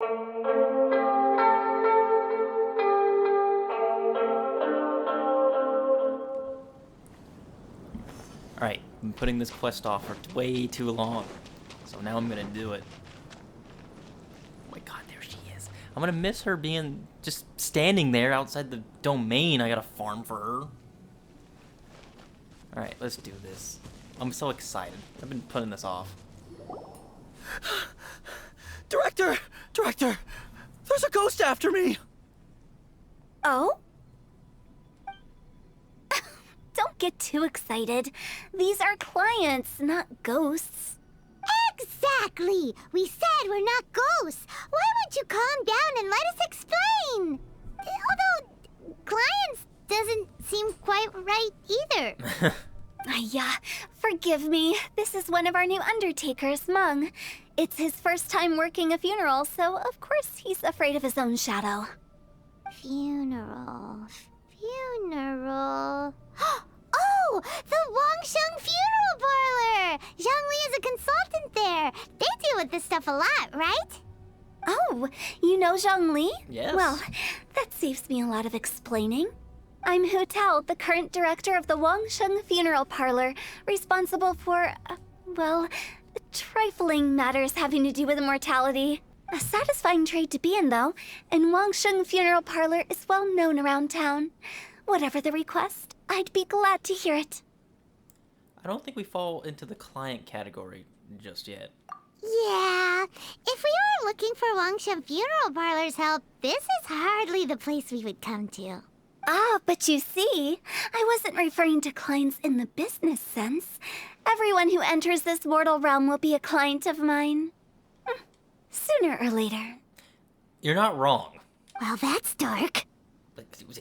Alright, I've been putting this quest off for way too long. So now I'm gonna do it. Oh my god, there she is. I'm gonna miss her being just standing there outside the domain I gotta farm for her. Alright, let's do this. I'm so excited. I've been putting this off. Director! Director! There's a ghost after me! Oh? Don't get too excited. These are clients, not ghosts. Exactly! We said we're not ghosts. Why won't you calm down and let us explain? Although, clients doesn't seem quite right either. Yeah, forgive me. This is one of our new undertakers, Mung. It's his first time working a funeral, so of course he's afraid of his own shadow. Funeral. Oh! The Wangsheng Funeral Parlor! Zhongli is a consultant there. They deal with this stuff a lot, right? Oh, you know Zhongli? Yes. Well, that saves me a lot of explaining. I'm Hu Tao, the current director of the Wangsheng Funeral Parlor, responsible for, well, trifling matters having to do with immortality. A satisfying trade to be in, though, and Wangsheng Funeral Parlor is well known around town. Whatever the request, I'd be glad to hear it. I don't think we fall into the client category just yet. Yeah, if we were looking for Wangsheng Funeral Parlor's help, this is hardly the place we would come to. Ah, but you see, I wasn't referring to clients in the business sense. Everyone who enters this mortal realm will be a client of mine. Sooner or later. You're not wrong. Well, that's dark.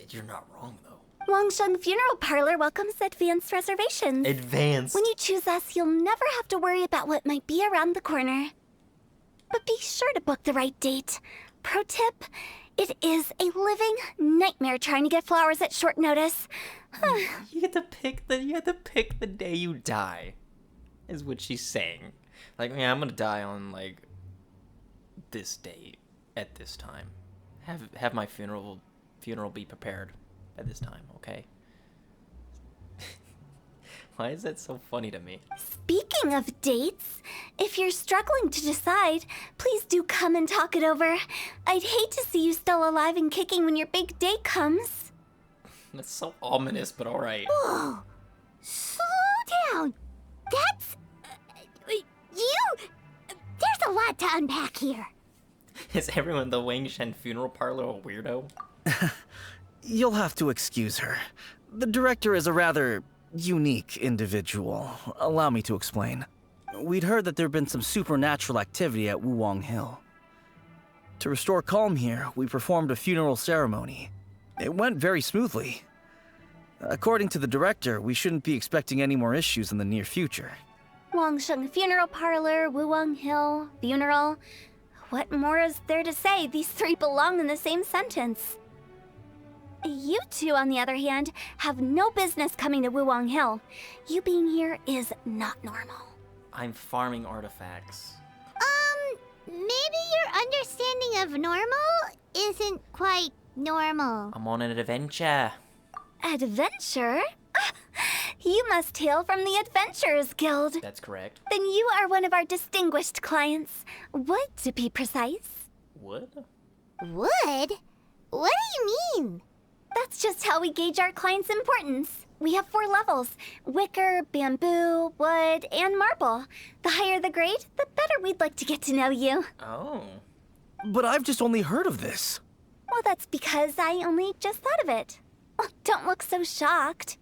You're not wrong, though. Wangsheng Funeral Parlor welcomes advanced reservations. Advanced. When you choose us, you'll never have to worry about what might be around the corner. But be sure to book the right date. Pro tip, it is a living nightmare trying to get flowers at short notice. You have to pick the day you die, is what she's saying. Like, yeah, I'm gonna die on like this date at this time. Have my funeral be prepared at this time, okay? Why is that so funny to me? Speaking of dates, if you're struggling to decide, please do come and talk it over. I'd hate to see you still alive and kicking when your big day comes. That's so ominous, but alright. Whoa! Slow down! That's... There's a lot to unpack here. Is everyone in the Wang Shen funeral parlor a weirdo? You'll have to excuse her. The director is a rather unique individual. Allow me to explain. We'd heard that there'd been some supernatural activity at Wuwang Hill. To restore calm here, we performed a funeral ceremony. It went very smoothly. According to the director, we shouldn't be expecting any more issues in the near future. Wangsheng Funeral Parlor, Wuwang Hill, funeral. What more is there to say? These three belong in the same sentence. You two, on the other hand, have no business coming to Wuwang Hill. You being here is not normal. I'm farming artifacts. Maybe your understanding of normal isn't quite normal. I'm on an adventure. Adventure? You must hail from the Adventurers Guild. That's correct. Then you are one of our distinguished clients. Wood, to be precise. What? Wood? What do you mean? That's just how we gauge our clients' importance. We have 4 levels: wicker, bamboo, wood, and marble. The higher the grade, the better we'd like to get to know you. Oh. But I've just only heard of this. Well, that's because I only just thought of it. Oh, don't look so shocked.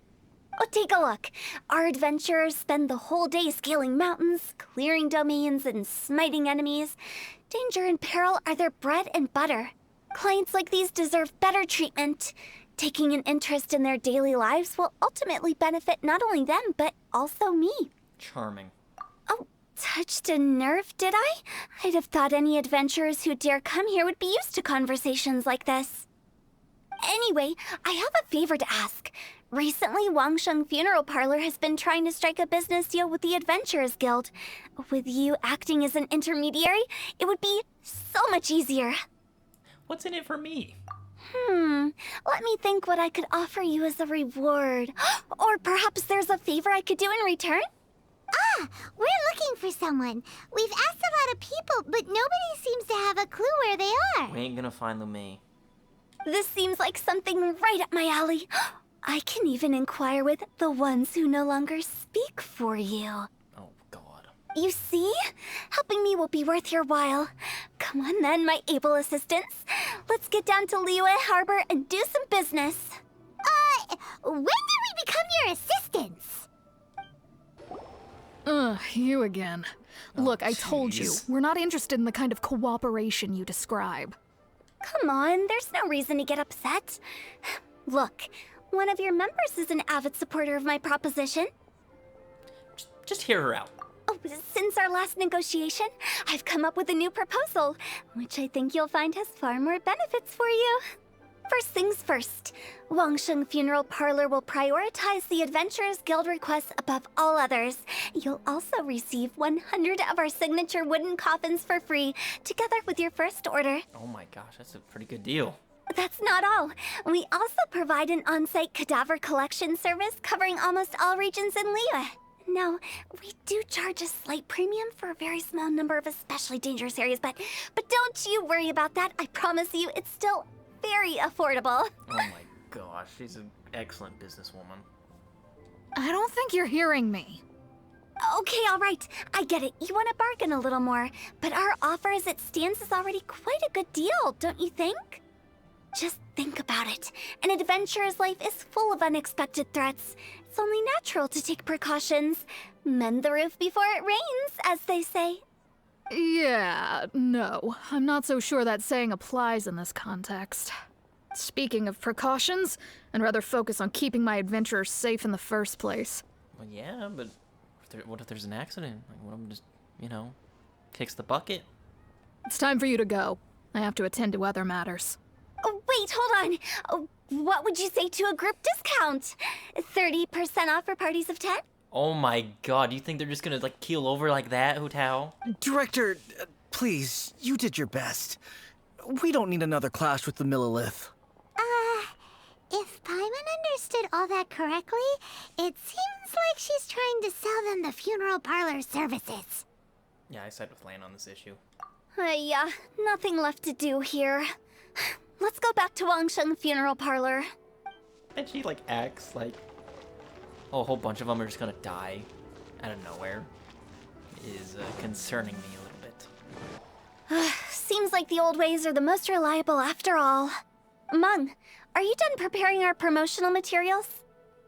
Oh, take a look. Our adventurers spend the whole day scaling mountains, clearing domains, and smiting enemies. Danger and peril are their bread and butter. Clients like these deserve better treatment. Taking an interest in their daily lives will ultimately benefit not only them, but also me. Charming. Oh, touched a nerve, did I? I'd have thought any adventurers who dare come here would be used to conversations like this. Anyway, I have a favor to ask. Recently, Wangsheng Funeral Parlor has been trying to strike a business deal with the Adventurers Guild. With you acting as an intermediary, it would be so much easier. What's in it for me? Let me think what I could offer you as a reward. Or perhaps there's a favor I could do in return? Ah, we're looking for someone. We've asked a lot of people, but nobody seems to have a clue where they are. We ain't gonna find Lumei. This seems like something right up my alley. I can even inquire with the ones who no longer speak for you. Oh, God. You see? Helping me will be worth your while. Come on then, my able assistants. Let's get down to Liyue Harbor and do some business. When did we become your assistants? You again. Look, I told you, jeez. we're not interested in the kind of cooperation you describe. Come on, there's no reason to get upset. Look, one of your members is an avid supporter of my proposition. Just hear her out. Oh, since our last negotiation, I've come up with a new proposal, which I think you'll find has far more benefits for you. First things first, Wangsheng Funeral Parlor will prioritize the Adventurers Guild requests above all others. You'll also receive 100 of our signature wooden coffins for free, together with your first order. Oh my gosh, that's a pretty good deal. That's not all. We also provide an on-site cadaver collection service covering almost all regions in Liyue. Now, we do charge a slight premium for a very small number of especially dangerous areas, but don't you worry about that. I promise you, it's still very affordable. Oh my gosh, she's an excellent businesswoman. I don't think you're hearing me. Okay, all right. I get it. You want to bargain a little more, but our offer as it stands is already quite a good deal, don't you think? Just think about it. An adventurer's life is full of unexpected threats. It's only natural to take precautions. Mend the roof before it rains, as they say. Yeah, no. I'm not so sure that saying applies in this context. Speaking of precautions, I'd rather focus on keeping my adventurers safe in the first place. Well, yeah, but what if there's an accident? Like, what if I'm just, kicks the bucket? It's time for you to go. I have to attend to other matters. Oh, wait, hold on. Oh, what would you say to a group discount? 30% off for parties of 10? Oh my god, you think they're just gonna, keel over like that, Hu Tao? Director, please, you did your best. We don't need another clash with the Millilith. If Paimon understood all that correctly, it seems like she's trying to sell them the funeral parlor services. Yeah, I side with Lan on this issue. Yeah, nothing left to do here. Let's go back to Wangsheng Funeral Parlor. And she, acts like a whole bunch of them are just gonna die out of nowhere. Is concerning me a little bit. Seems like the old ways are the most reliable after all. Mung, are you done preparing our promotional materials?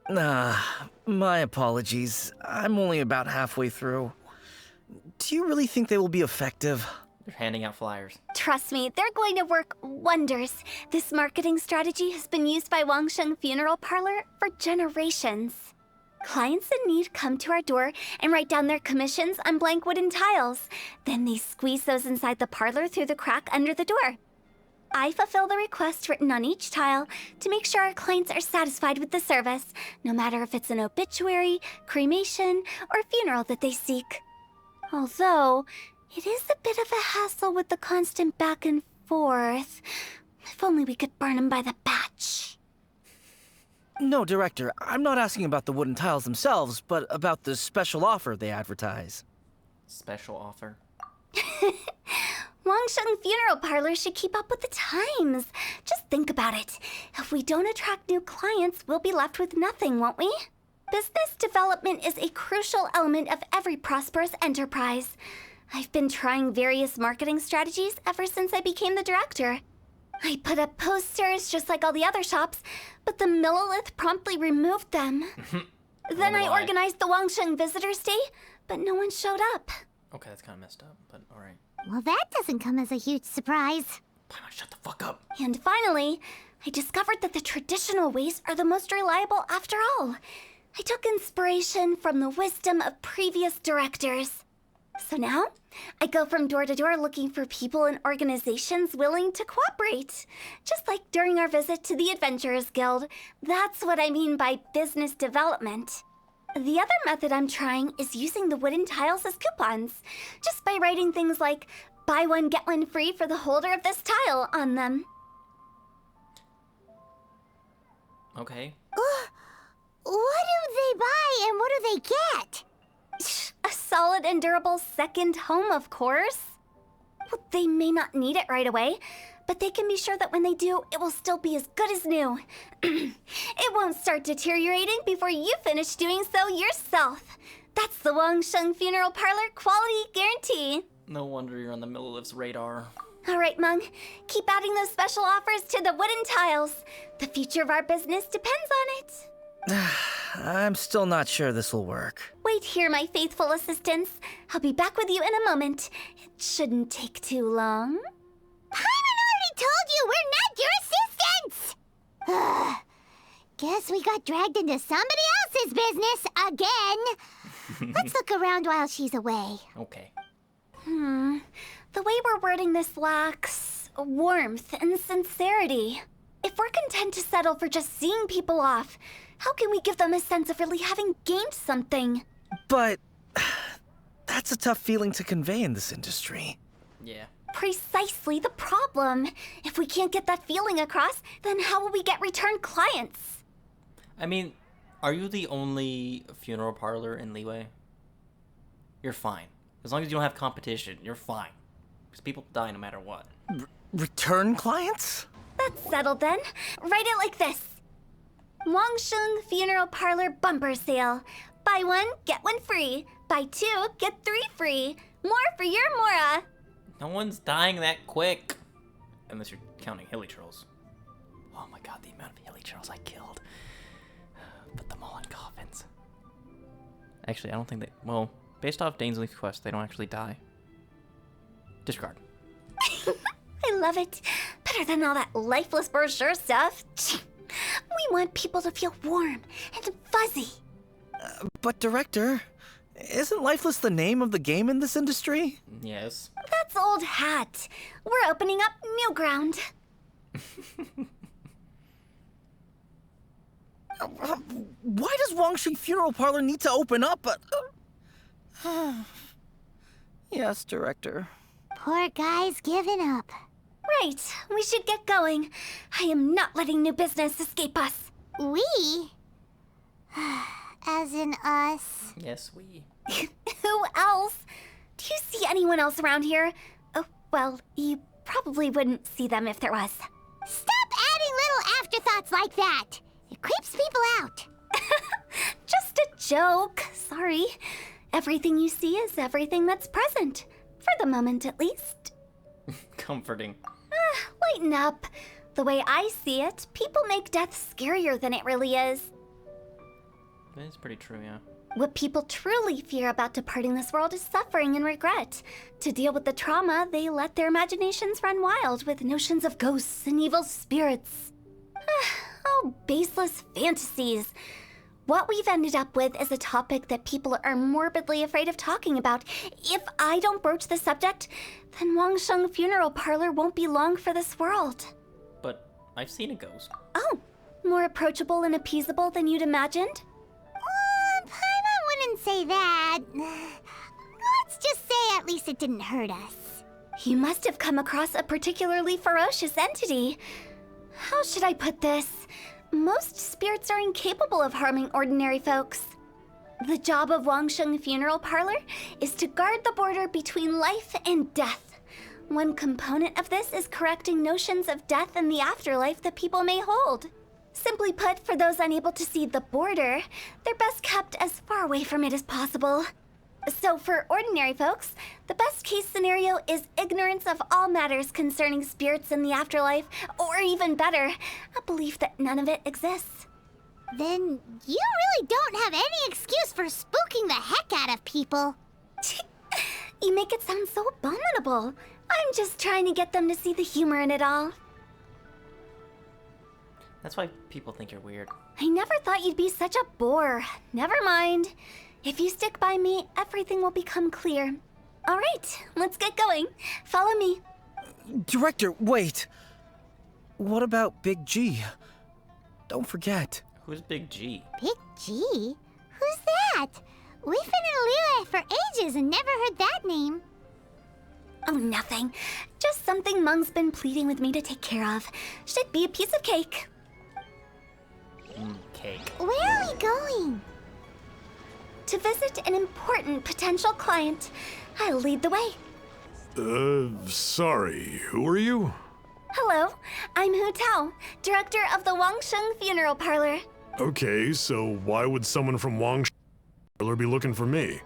My apologies. I'm only about halfway through. Do you really think they will be effective? They're handing out flyers. Trust me, they're going to work wonders. This marketing strategy has been used by Wangsheng Funeral Parlor for generations. Clients in need come to our door and write down their commissions on blank wooden tiles. Then they squeeze those inside the parlor through the crack under the door. I fulfill the request written on each tile to make sure our clients are satisfied with the service, no matter if it's an obituary, cremation, or funeral that they seek. Although, it is a bit of a hassle with the constant back and forth. If only we could burn them by the batch. No, Director, I'm not asking about the wooden tiles themselves, but about the special offer they advertise. Special offer. Wangsheng Funeral Parlor should keep up with the times. Just think about it. If we don't attract new clients, we'll be left with nothing, won't we? Business development is a crucial element of every prosperous enterprise. I've been trying various marketing strategies ever since I became the director. I put up posters just like all the other shops, but the Millilith promptly removed them. Then I organized the Wangsheng Visitors Day, but no one showed up. Okay, that's kind of messed up, but alright. Well, that doesn't come as a huge surprise. Paimon, shut the fuck up. And finally, I discovered that the traditional ways are the most reliable after all. I took inspiration from the wisdom of previous directors. So now, I go from door to door looking for people and organizations willing to cooperate. Just like during our visit to the Adventurers Guild. That's what I mean by business development. The other method I'm trying is using the wooden tiles as coupons. Just by writing things like, buy one, get one free for the holder of this tile on them. Okay. What do they buy and what do they get? A solid and durable second home, of course. Well, they may not need it right away, but they can be sure that when they do, it will still be as good as new. It won't start deteriorating before you finish doing so yourself. That's the Wangsheng Funeral Parlor quality guarantee. No wonder you're on the Millilifts radar. All right, Mung. Keep adding those special offers to the wooden tiles. The future of our business depends on it. I'm still not sure this will work. Wait here, my faithful assistants. I'll be back with you in a moment. It shouldn't take too long. Paimon already told you we're not your assistants! Guess we got dragged into somebody else's business again. Let's look around while she's away. Okay. The way we're wording this lacks warmth and sincerity. If we're content to settle for just seeing people off, how can we give them a sense of really having gained something? But that's a tough feeling to convey in this industry. Yeah. Precisely the problem. If we can't get that feeling across, then how will we get return clients? I mean, are you the only funeral parlor in Leeway? You're fine. As long as you don't have competition, you're fine. Because people die no matter what. Return clients? That's settled then. Write it like this. Wangsheng Funeral Parlor Bumper Sale. Buy one, get one free. Buy two, get three free. More for your Mora. No one's dying that quick. Unless you're counting hilly trolls. Oh my god, the amount of hilly trolls I killed. Put them all in coffins. Actually, I don't think they... Well, based off Dainsleif's quest, they don't actually die. Discard. I love it. Better than all that lifeless brochure stuff. We want people to feel warm and fuzzy. But Director, isn't Lifeless the name of the game in this industry? Yes. That's old hat. We're opening up new ground. Why does Wangsheng Funeral Parlor need to open up? Yes, Director. Poor guy's given up. Right, we should get going. I am not letting new business escape us. We? As in us. Yes, we. Who else? Do you see anyone else around here? Oh, well, you probably wouldn't see them if there was. Stop adding little afterthoughts like that. It creeps people out. Just a joke. Sorry. Everything you see is everything that's present. For the moment, at least. Comforting. Lighten up. The way I see it, people make death scarier than it really is. It's pretty true, yeah. What people truly fear about departing this world is suffering and regret. To deal with the trauma, they let their imaginations run wild with notions of ghosts and evil spirits. Oh, baseless fantasies. What we've ended up with is a topic that people are morbidly afraid of talking about. If I don't broach the subject, then Wangsheng Funeral Parlor won't be long for this world. But I've seen a ghost. Oh, more approachable and appeasable than you'd imagined? Paimon wouldn't say that. Let's just say at least it didn't hurt us. You must have come across a particularly ferocious entity. How should I put this? Most spirits are incapable of harming ordinary folks. The job of Wangsheng Funeral Parlor is to guard the border between life and death. One component of this is correcting notions of death and the afterlife that people may hold. Simply put, for those unable to see the border, they're best kept as far away from it as possible. So for ordinary folks, the best case scenario is ignorance of all matters concerning spirits in the afterlife, or even better, a belief that none of it exists. Then you really don't have any excuse for spooking the heck out of people. You make it sound so abominable. I'm just trying to get them to see the humor in it all. That's why people think you're weird. I never thought you'd be such a bore. Never mind. If you stick by me, everything will become clear. All right, let's get going. Follow me. Director, wait. What about Big G? Don't forget. Who's Big G? Big G? Who's that? We've been in Liyue for ages and never heard that name. Oh, nothing. Just something Mung's been pleading with me to take care of. Should be a piece of cake. Cake. Where are we going? To visit an important potential client. I'll lead the way. Sorry, who are you? Hello, I'm Hu Tao, director of the Wangsheng Funeral Parlor. Okay, so why would someone from Wang's parlor be looking for me?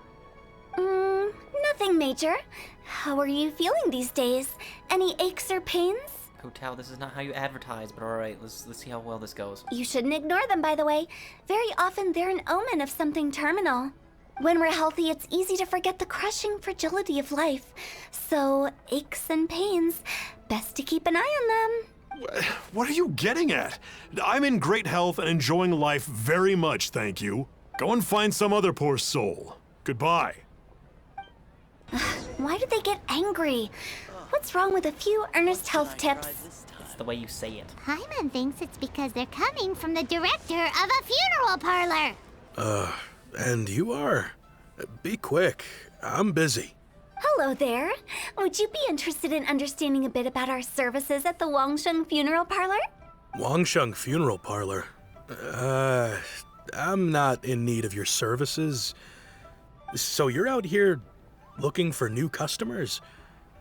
Nothing major. How are you feeling these days? Any aches or pains? Hotel, this is not how you advertise, but alright, let's see how well this goes. You shouldn't ignore them, by the way. Very often they're an omen of something terminal. When we're healthy, it's easy to forget the crushing fragility of life. So, aches and pains, best to keep an eye on them. What are you getting at? I'm in great health and enjoying life very much, thank you. Go and find some other poor soul. Goodbye. Why did they get angry? What's wrong with a few earnest health tips? It's the way you say it. Paimon thinks it's because they're coming from the director of a funeral parlor. And you are? Be quick. I'm busy. Hello there. Would you be interested in understanding a bit about our services at the Wangsheng Funeral Parlor? Wangsheng Funeral Parlor? I'm not in need of your services. So you're out here looking for new customers?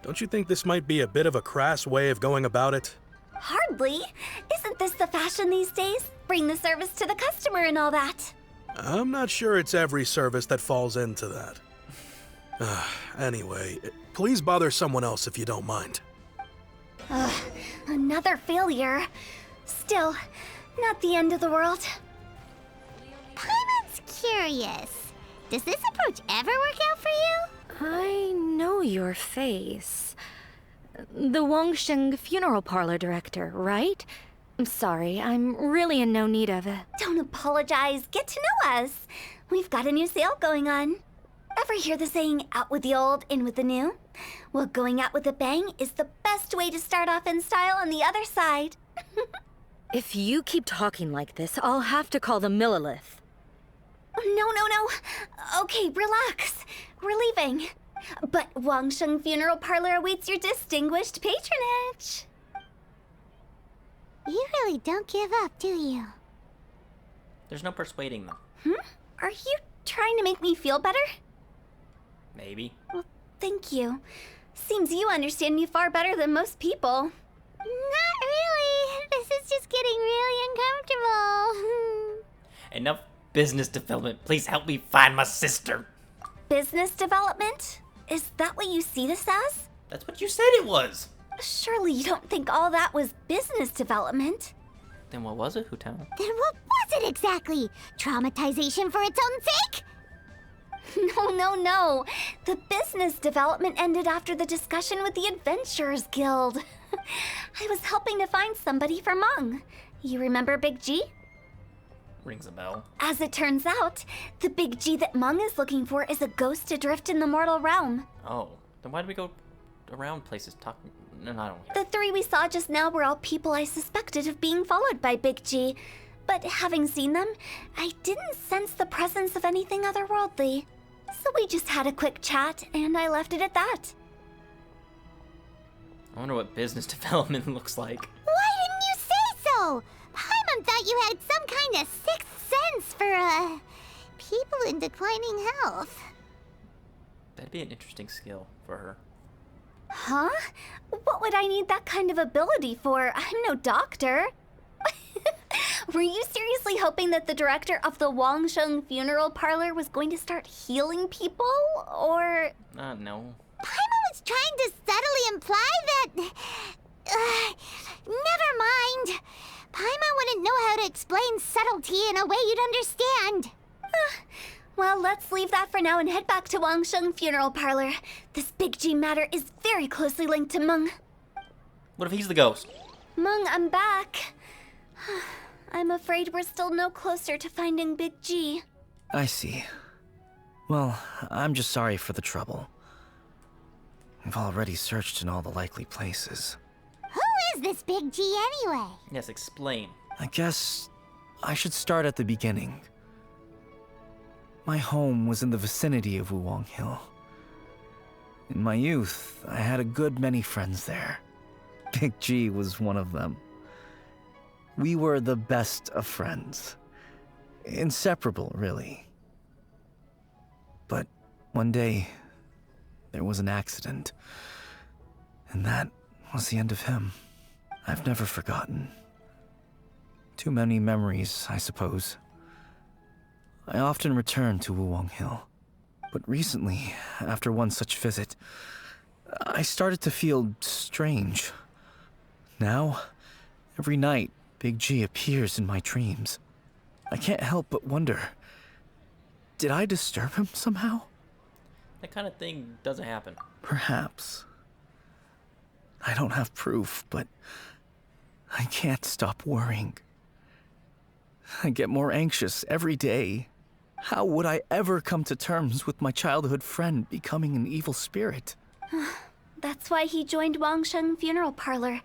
Don't you think this might be a bit of a crass way of going about it? Hardly. Isn't this the fashion these days? Bring the service to the customer and all that. I'm not sure it's every service that falls into that. Anyway, please bother someone else if you don't mind. Another failure. Still, not the end of the world. Paimon's curious. Does this approach ever work out for you? I know your face. The Wangsheng Funeral Parlor director, right? I'm sorry, I'm really in no need of it. Don't apologize. Get to know us. We've got a new sale going on. Ever hear the saying, out with the old, in with the new? Well, going out with a bang is the best way to start off in style on the other side. If you keep talking like this, I'll have to call the Millilith. No. Okay, relax. We're leaving. But Wangsheng Funeral Parlor awaits your distinguished patronage. You really don't give up, do you? There's no persuading them. Are you trying to make me feel better? Maybe. Well, thank you. Seems you understand me far better than most people. Not really. This is just getting really uncomfortable. Enough business development. Please help me find my sister. Business development? Is that what you see this as? That's what you said it was. Surely you don't think all that was business development. Then what was it, Hutao? Then what was it exactly? Traumatization for its own sake? No. The business development ended after the discussion with the Adventurers Guild. I was helping to find somebody for Mung. You remember Big G? Rings a bell. As it turns out, the Big G that Mung is looking for is a ghost adrift in the mortal realm. Oh, then why do we go around places talking? No, I don't care. The three we saw just now were all people I suspected of being followed by Big G. But having seen them, I didn't sense the presence of anything otherworldly. So we just had a quick chat, and I left it at that. I wonder what business development looks like. Why didn't you say so? Paimon thought you had some kind of sixth sense for, people in declining health. That'd be an interesting skill for her. Huh? What would I need that kind of ability for? I'm no doctor. Were you seriously hoping that the director of the Wangsheng Funeral Parlor was going to start healing people, or...? No. Paimon was trying to subtly imply that... never mind. Paimon wouldn't know how to explain subtlety in a way you'd understand. Well, let's leave that for now and head back to Wangsheng Funeral Parlor. This Big G matter is very closely linked to Mung. What if he's the ghost? Mung, I'm back. I'm afraid we're still no closer to finding Big G. I see. Well, I'm just sorry for the trouble. We've already searched in all the likely places. Who is this Big G anyway? Yes, explain. I guess I should start at the beginning. My home was in the vicinity of Wuwang Hill. In my youth, I had a good many friends there. Big G was one of them. We were the best of friends. Inseparable, really. But one day, there was an accident. And that was the end of him. I've never forgotten. Too many memories, I suppose. I often return to Wuwang Hill. But recently, after one such visit, I started to feel strange. Now, every night, Big G appears in my dreams. I can't help but wonder, did I disturb him somehow? That kind of thing doesn't happen. Perhaps. I don't have proof, but I can't stop worrying. I get more anxious every day. How would I ever come to terms with my childhood friend becoming an evil spirit? That's why he joined Wangsheng Funeral Parlor.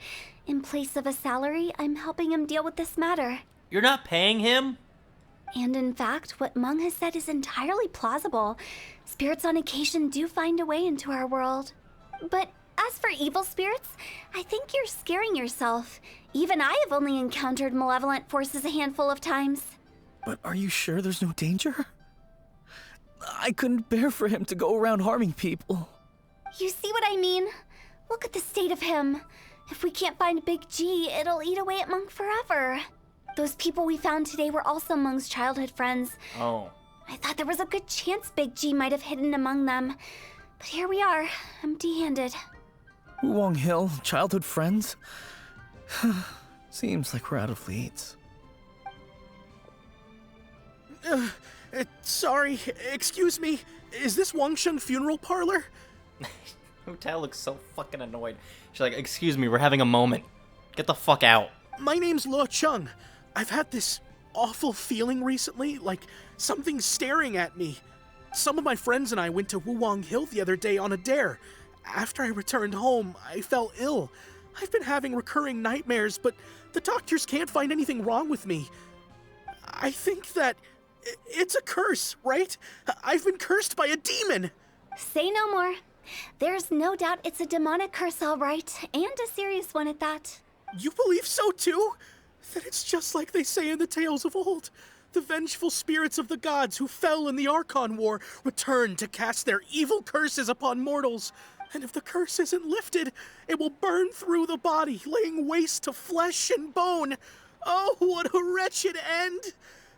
In place of a salary, I'm helping him deal with this matter. You're not paying him? And in fact, what Meng has said is entirely plausible. Spirits on occasion do find a way into our world. But as for evil spirits, I think you're scaring yourself. Even I have only encountered malevolent forces a handful of times. But are you sure there's no danger? I couldn't bear for him to go around harming people. You see what I mean? Look at the state of him. If we can't find Big G, it'll eat away at Meng forever. Those people we found today were also Meng's childhood friends. Oh. I thought there was a good chance Big G might have hidden among them. But here we are, empty-handed. Wuwang Hill, childhood friends? Seems like we're out of leads. Sorry, excuse me. Is this Wangsheng Funeral Parlor? Hotel looks so fucking annoyed. She's like, excuse me, we're having a moment. Get the fuck out. My name's Luo Chung. I've had this awful feeling recently, like something's staring at me. Some of my friends and I went to Wuwang Hill the other day on a dare. After I returned home, I fell ill. I've been having recurring nightmares, but the doctors can't find anything wrong with me. I think that it's a curse, right? I've been cursed by a demon. Say no more. There's no doubt it's a demonic curse, all right, and a serious one at that. You believe so too? That it's just like they say in the tales of old. The vengeful spirits of the gods who fell in the Archon War return to cast their evil curses upon mortals. And if the curse isn't lifted, it will burn through the body, laying waste to flesh and bone. Oh, what a wretched end!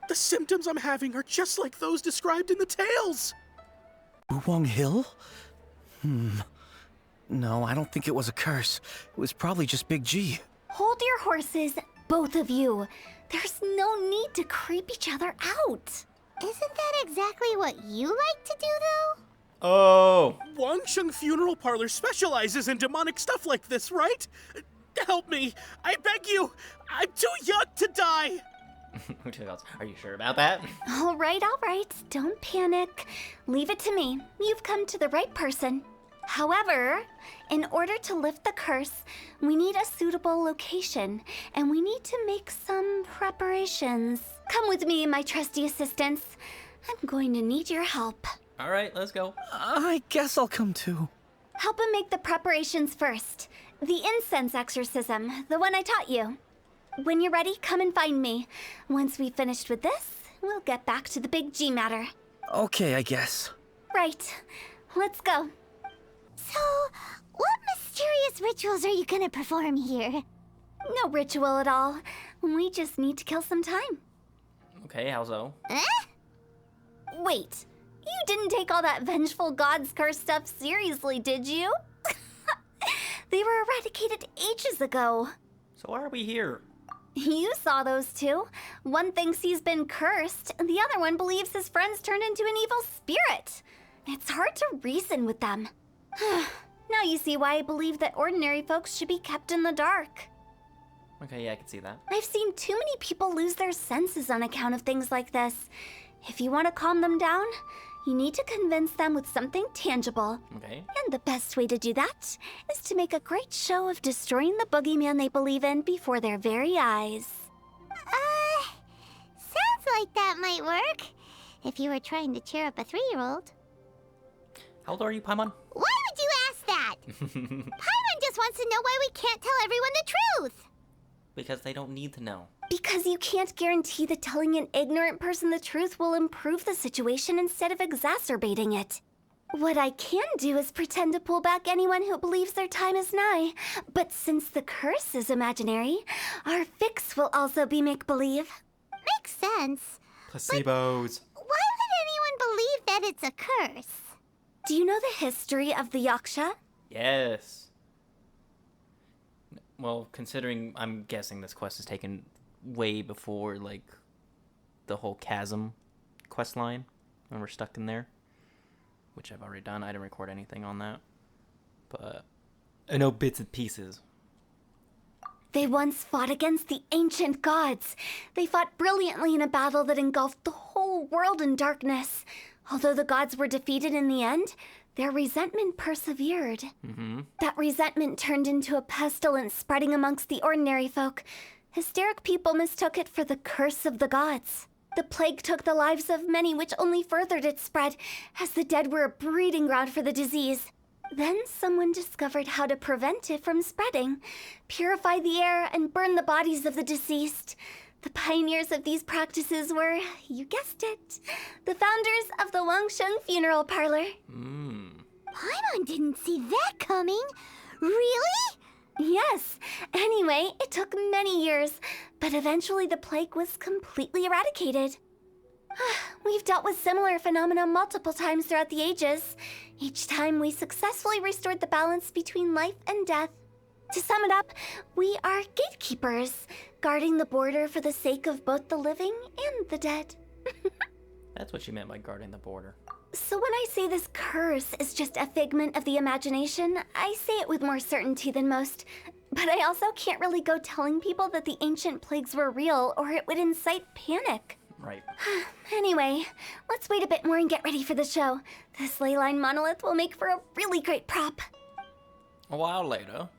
The symptoms I'm having are just like those described in the tales. Wuwang Hill? No, I don't think it was a curse. It was probably just Big G. Hold your horses, both of you. There's no need to creep each other out. Isn't that exactly what you like to do, though? Oh. Wangsheng Funeral Parlor specializes in demonic stuff like this, right? Help me. I beg you. I'm too young to die. Are you sure about that? All right. Don't panic. Leave it to me. You've come to the right person. However, in order to lift the curse, we need a suitable location, and we need to make some preparations. Come with me, my trusty assistants. I'm going to need your help. All right, let's go. I guess I'll come too. Help him make the preparations first. The incense exorcism, the one I taught you. When you're ready, come and find me. Once we've finished with this, we'll get back to the Big G matter. Okay, I guess. Right. Let's go. So, what mysterious rituals are you gonna perform here? No ritual at all. We just need to kill some time. Okay, how so? Wait, you didn't take all that vengeful God's curse stuff seriously, did you? They were eradicated ages ago. So why are we here? You saw those two. One thinks he's been cursed, and the other one believes his friends turned into an evil spirit. It's hard to reason with them. Now you see why I believe that ordinary folks should be kept in the dark. Okay, yeah, I can see that. I've seen too many people lose their senses on account of things like this. If you want to calm them down, You need to convince them with something tangible. Okay. And the best way to do that is to make a great show of destroying the boogeyman they believe in before their very eyes. Sounds like that might work. If you were trying to cheer up a 3-year-old. How old are you, Paimon? Why would you ask that? Paimon just wants to know why we can't tell everyone the truth. Because they don't need to know. Because you can't guarantee that telling an ignorant person the truth will improve the situation instead of exacerbating it. What I can do is pretend to pull back anyone who believes their time is nigh. But since the curse is imaginary, our fix will also be make-believe. Makes sense. Placebos. Why would anyone believe that it's a curse? Do you know the history of the Yaksha? Yes. Well, considering I'm guessing this quest is taken way before, like, the whole chasm quest line, when we're stuck in there. Which I've already done. I didn't record anything on that. But I know bits and pieces. They once fought against the ancient gods. They fought brilliantly in a battle that engulfed the whole world in darkness. Although the gods were defeated in the end, their resentment persevered. That resentment turned into a pestilence spreading amongst the ordinary folk. Hysteric people mistook it for the curse of the gods. The plague took the lives of many, which only furthered its spread, as the dead were a breeding ground for the disease. Then someone discovered how to prevent it from spreading, purify the air, and burn the bodies of the deceased. The pioneers of these practices were, you guessed it, the founders of the Wangsheng Funeral Parlor. Paimon didn't see that coming. Really? Yes. Anyway, it took many years, but eventually the plague was completely eradicated. We've dealt with similar phenomena multiple times throughout the ages. Each time we successfully restored the balance between life and death. To sum it up, we are gatekeepers, guarding the border for the sake of both the living and the dead. That's what you meant by guarding the border. So when I say this curse is just a figment of the imagination, I say it with more certainty than most. But I also can't really go telling people that the ancient plagues were real, or it would incite panic. Right. Anyway, let's wait a bit more and get ready for the show. This ley line monolith will make for a really great prop. A while later.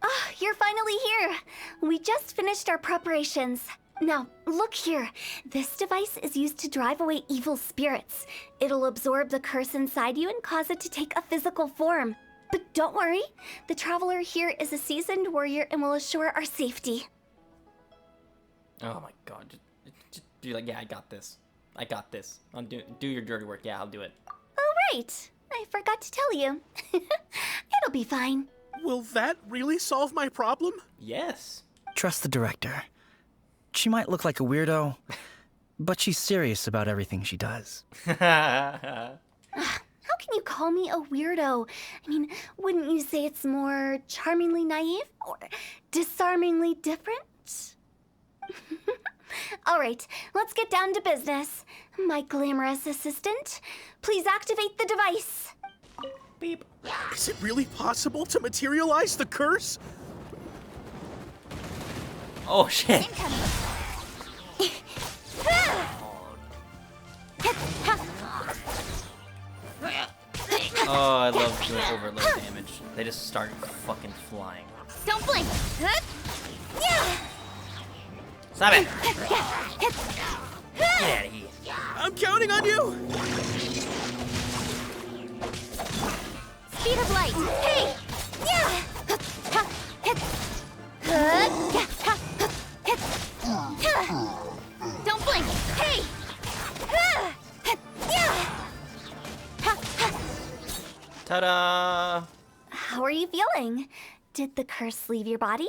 Oh, you're finally here. We just finished our preparations. Now, look here. This device is used to drive away evil spirits. It'll absorb the curse inside you and cause it to take a physical form. But don't worry, the traveler here is a seasoned warrior and will assure our safety. Oh my god. Just be like, yeah, I got this. I got this. I'll do your dirty work. Yeah, I'll do it. Oh, right. I forgot to tell you. It'll be fine. Will that really solve my problem? Yes. Trust the director. She might look like a weirdo, but she's serious about everything she does. How can you call me a weirdo? I mean, wouldn't you say it's more charmingly naive or disarmingly different? All right, let's get down to business. My glamorous assistant, please activate the device. Beep. Is it really possible to materialize the curse? Oh shit. Oh, I love doing overload damage. They just start fucking flying. Don't blink. Stop it! Get out of here. I'm counting on you! Speed of light. Hey! Don't blink. Hey! Ta-da! How are you feeling? Did the curse leave your body?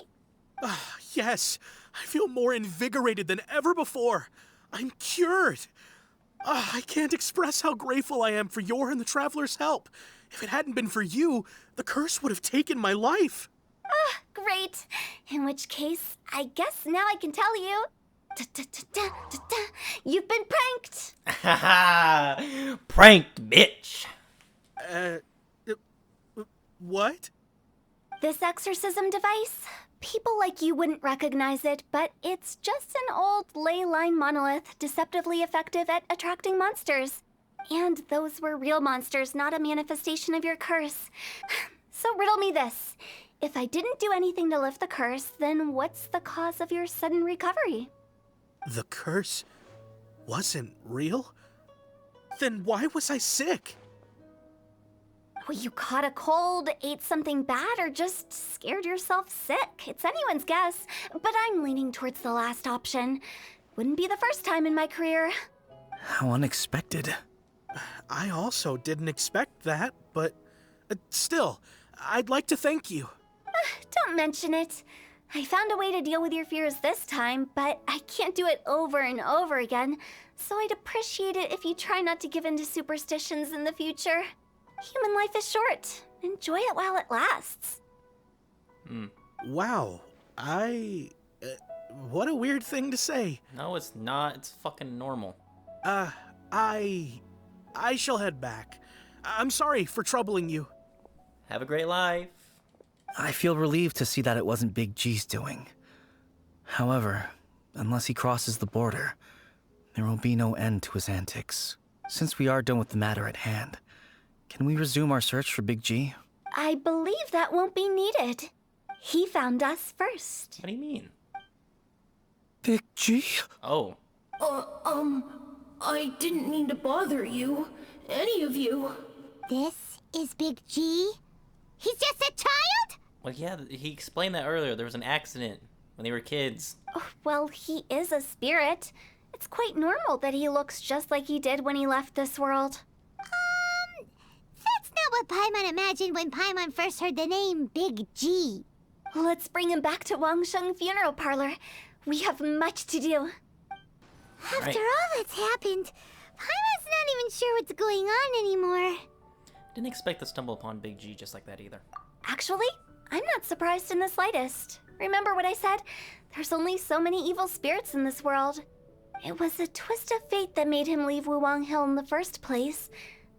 Yes, I feel more invigorated than ever before. I'm cured. I can't express how grateful I am for your and the Traveler's help. If it hadn't been for you, the curse would have taken my life. Great. In which case, I guess now I can tell you. You've been pranked. Pranked, bitch! What? This exorcism device, people like you wouldn't recognize it, but it's just an old ley line monolith deceptively effective at attracting monsters. And those were real monsters, not a manifestation of your curse. So riddle me this. If I didn't do anything to lift the curse, then what's the cause of your sudden recovery? The curse wasn't real? Then why was I sick? Well, you caught a cold, ate something bad, or just scared yourself sick. It's anyone's guess, but I'm leaning towards the last option. Wouldn't be the first time in my career. How unexpected. I also didn't expect that, but still, I'd like to thank you. Don't mention it. I found a way to deal with your fears this time, but I can't do it over and over again, so I'd appreciate it if you try not to give in to superstitions in the future. Human life is short. Enjoy it while it lasts. Wow, what a weird thing to say. No, it's not. It's fucking normal. I shall head back. I'm sorry for troubling you. Have a great life. I feel relieved to see that it wasn't Big G's doing. However, unless he crosses the border, there will be no end to his antics. Since we are done with the matter at hand, can we resume our search for Big G? I believe that won't be needed. He found us first. What do you mean? Big G? Oh. I didn't mean to bother you. Any of you. This is Big G? He's just a child? Well, yeah, he explained that earlier. There was an accident when they were kids. Oh, well, he is a spirit. It's quite normal that he looks just like he did when he left this world. That's not what Paimon imagined when Paimon first heard the name Big G. Let's bring him back to Wangsheng Funeral Parlor. We have much to do. After all that's happened, Paimon's not even sure what's going on anymore. Didn't expect to stumble upon Big G just like that either. Actually, I'm not surprised in the slightest. Remember what I said? There's only so many evil spirits in this world. It was a twist of fate that made him leave Wuwang Hill in the first place.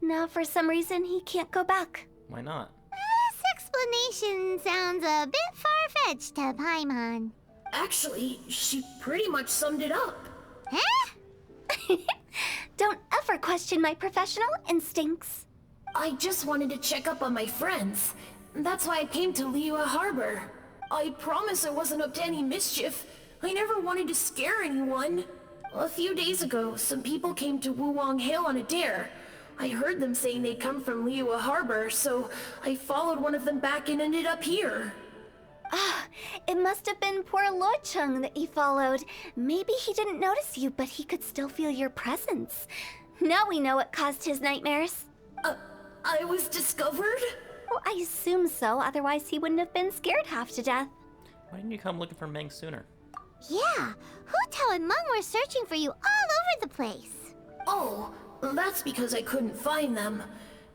Now, for some reason, he can't go back. Why not? This explanation sounds a bit far-fetched to Paimon. Actually, she pretty much summed it up. Huh? Don't ever question my professional instincts. I just wanted to check up on my friends. That's why I came to Liyue Harbor. I promise I wasn't up to any mischief. I never wanted to scare anyone. A few days ago, some people came to Wuwang Hill on a dare. I heard them saying they'd come from Liyue Harbor, so I followed one of them back and ended up here. It must have been poor Lo Chung that you followed. Maybe he didn't notice you, but he could still feel your presence. Now we know what caused his nightmares. I was discovered? Well, I assume so, otherwise he wouldn't have been scared half to death. Why didn't you come looking for Meng sooner? Yeah, Hu Tao and Meng were searching for you all over the place. Oh, that's because I couldn't find them.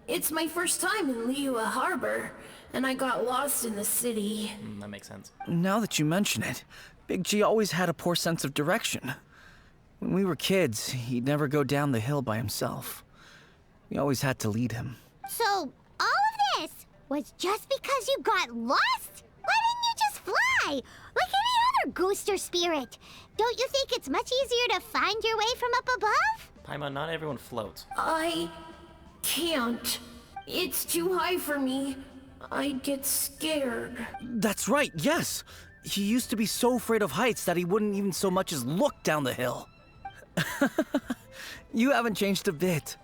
It's my first time in Liyue Harbor, and I got lost in the city. That makes sense. Now that you mention it, Big G always had a poor sense of direction. When we were kids, he'd never go down the hill by himself. We always had to lead him. So, all of this was just because you got lost? Why didn't you just fly? Like any other ghost or spirit. Don't you think it's much easier to find your way from up above? Paimon, not everyone floats. I can't. It's too high for me. I'd get scared. That's right, yes! He used to be so afraid of heights that he wouldn't even so much as look down the hill. You haven't changed a bit.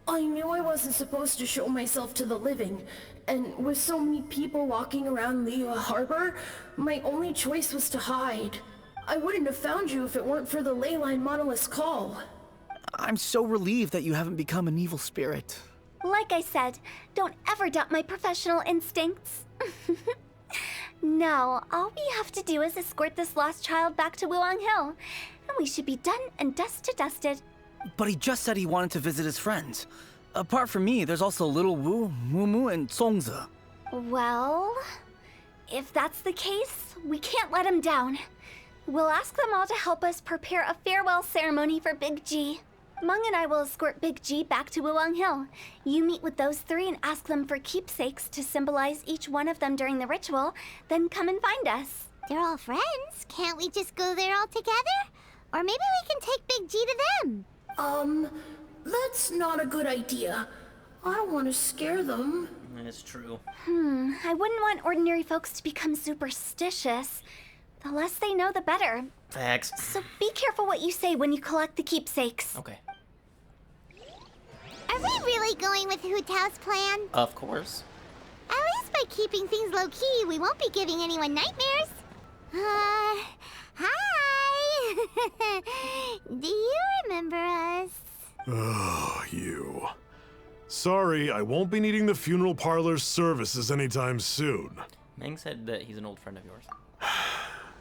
I knew I wasn't supposed to show myself to the living, and with so many people walking around Liyue Harbor, my only choice was to hide. I wouldn't have found you if it weren't for the Leyline Monolith's call. I'm so relieved that you haven't become an evil spirit. Like I said, don't ever doubt my professional instincts. Now, all we have to do is escort this lost child back to Wuwang Hill, and we should be done and dusted. But he just said he wanted to visit his friends. Apart from me, there's also Little Wu, Mumu, and Songzi. Well, if that's the case, we can't let him down. We'll ask them all to help us prepare a farewell ceremony for Big G. Meng and I will escort Big G back to Wuwang Hill. You meet with those three and ask them for keepsakes to symbolize each one of them during the ritual, then come and find us. They're all friends. Can't we just go there all together? Or maybe we can take Big G to them. That's not a good idea. I don't want to scare them. It's true. I wouldn't want ordinary folks to become superstitious. The less they know, the better. Facts. So be careful what you say when you collect the keepsakes. Okay. Are we really going with Hu Tao's plan? Of course. At least by keeping things low-key, we won't be giving anyone nightmares. Hi! Do you remember us? Oh, you. Sorry, I won't be needing the funeral parlor's services anytime soon. Meng said that he's an old friend of yours.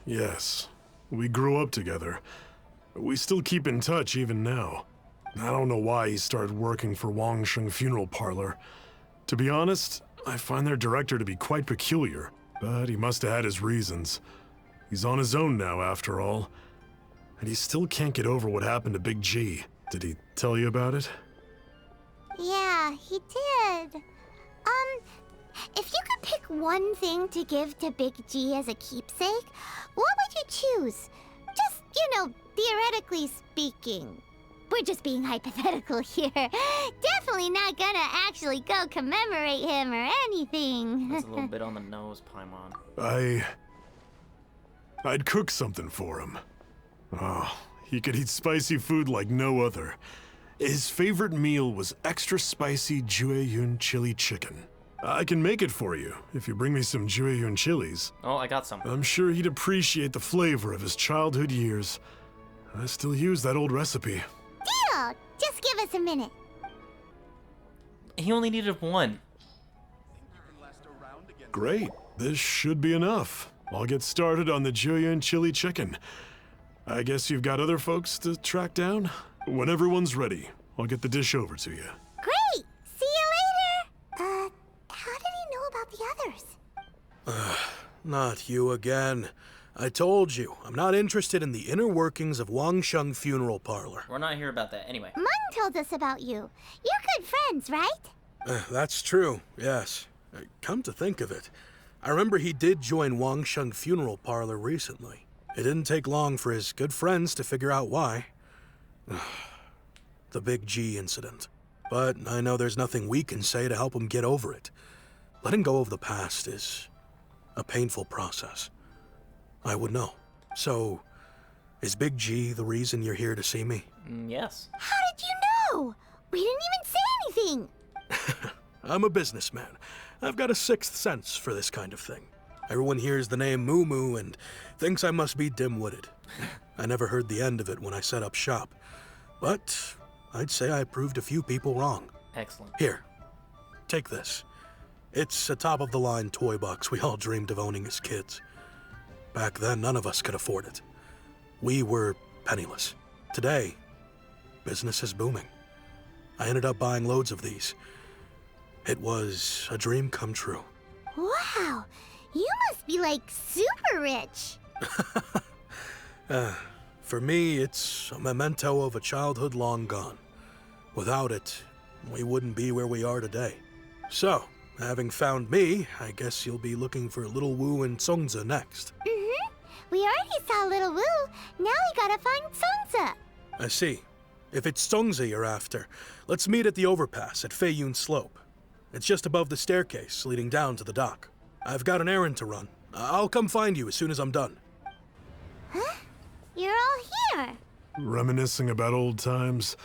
Yes, we grew up together. We still keep in touch even now. I don't know why he started working for Wangsheng Funeral Parlor. To be honest, I find their director to be quite peculiar, but he must have had his reasons. He's on his own now, after all. And he still can't get over what happened to Big G. Did he tell you about it? Yeah, he did. If you could pick one thing to give to Big G as a keepsake, what would you choose? Just, theoretically speaking. We're just being hypothetical here. Definitely not gonna actually go commemorate him or anything. That's a little bit on the nose, Paimon. I'd cook something for him. Oh, he could eat spicy food like no other. His favorite meal was extra spicy Jueyun chili chicken. I can make it for you if you bring me some Jueyun chilies. Oh, I got some. I'm sure he'd appreciate the flavor of his childhood years. I still use that old recipe. Deal! Just give us a minute. He only needed one. Great. This should be enough. I'll get started on the Jueyun chili chicken. I guess you've got other folks to track down? When everyone's ready, I'll get the dish over to you. Great! See you later! How did he know about the others? Not you again. I told you, I'm not interested in the inner workings of Wangsheng Funeral Parlor. We're not here about that anyway. Mung told us about you. You're good friends, right? That's true, yes. Come to think of it, I remember he did join Wangsheng Funeral Parlor recently. It didn't take long for his good friends to figure out why. The Big G incident. But I know there's nothing we can say to help him get over it. Letting go of the past is a painful process. I would know. So, is Big G the reason you're here to see me? Yes. How did you know? We didn't even say anything. I'm a businessman. I've got a sixth sense for this kind of thing. Everyone hears the name Moo Moo and thinks I must be dim-witted. I never heard the end of it when I set up shop. But I'd say I proved a few people wrong. Excellent. Here, take this. It's a top-of-the-line toy box we all dreamed of owning as kids. Back then, none of us could afford it. We were penniless. Today, business is booming. I ended up buying loads of these. It was a dream come true. Wow, you must be like super rich. For me, it's a memento of a childhood long gone. Without it, we wouldn't be where we are today. So, having found me, I guess you'll be looking for Little Wu and Songza next. We already saw Little Wu. Now we gotta find Songza. I see. If it's Songza you're after, let's meet at the overpass at Feiyun Slope. It's just above the staircase leading down to the dock. I've got an errand to run. I'll come find you as soon as I'm done. Huh? You're all here. Reminiscing about old times,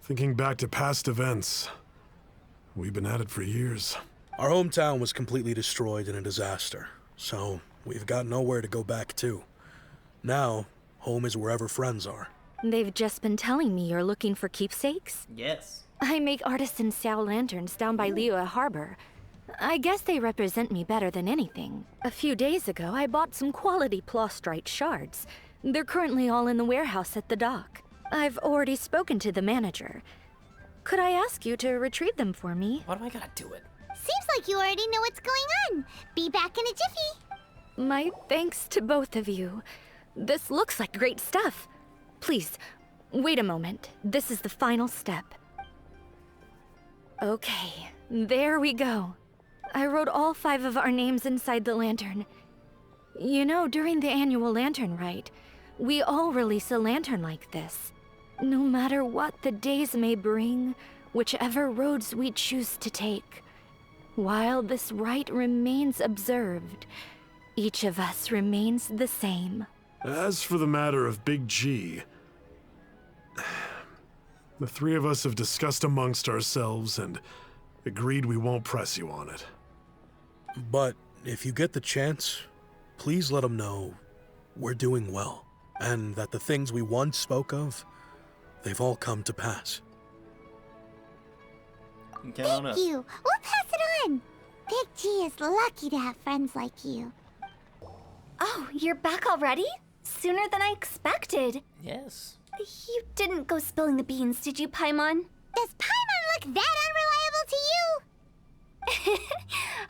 thinking back to past events. We've been at it for years. Our hometown was completely destroyed in a disaster, so we've got nowhere to go back to. Now, home is wherever friends are. They've just been telling me you're looking for keepsakes? Yes. I make artisan Sao lanterns down by Liyue Harbor. I guess they represent me better than anything. A few days ago, I bought some quality plastrite shards. They're currently all in the warehouse at the dock. I've already spoken to the manager. Could I ask you to retrieve them for me? Why do I gotta do it? Seems like you already know what's going on. Be back in a jiffy. My thanks to both of you. This looks like great stuff. Please, wait a moment. This is the final step. Okay, there we go. I wrote all 5 of our names inside the lantern. You know, during the annual lantern rite, we all release a lantern like this. No matter what the days may bring, whichever roads we choose to take, while this rite remains observed, each of us remains the same. As for the matter of Big G, the three of us have discussed amongst ourselves and agreed we won't press you on it. But if you get the chance, please let them know we're doing well, and that the things we once spoke of, they've all come to pass. Count on Thank us. you. We'll pass it on. Big G is lucky to have friends like you. Oh, you're back already? Sooner than I expected. Yes. You didn't go spilling the beans, did you, Paimon? Does Paimon look that unreliable to you?